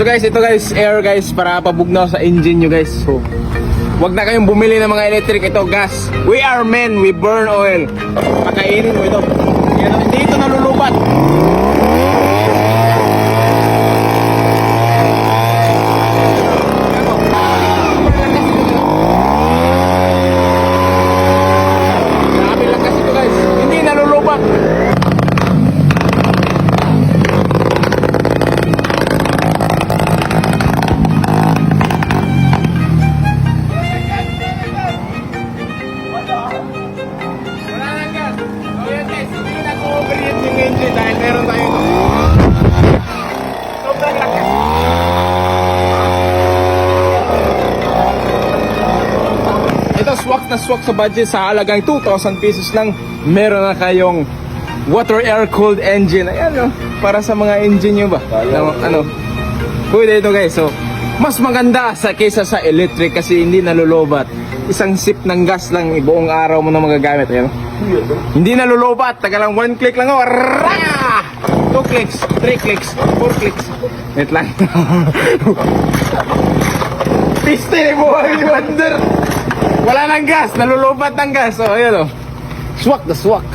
So guys, ito guys, air guys, para pabugnaw sa engine nyo guys. So, wag na kayong bumili ng mga electric, ito gas. We are men, we burn oil. Pakainin mo ito. Yan, hindi ito nalulubat. Grabe lang kasi ito guys, hindi nalulubat. Dahil meron tayo ito. Sobrang lakas. Ito swak na swak sa budget sa halagang 2,000 pesos lang. Meron na kayong water air cooled engine. Ayan o, para sa mga engine nyo ba? Ano? Pwede ito guys. So, mas maganda kaysa sa electric kasi hindi nalulubat. Isang sip ng gas lang, buong araw mo na magagamit. Ayan. Hindi nalulubat. Taga lang, 1 click lang. 2 clicks, 3 clicks, 4 clicks. Wait lang. Piste ni buhay ni Wonder. Wala nang gas, nalulubat ng gas. So, ayan o. Swak na swak.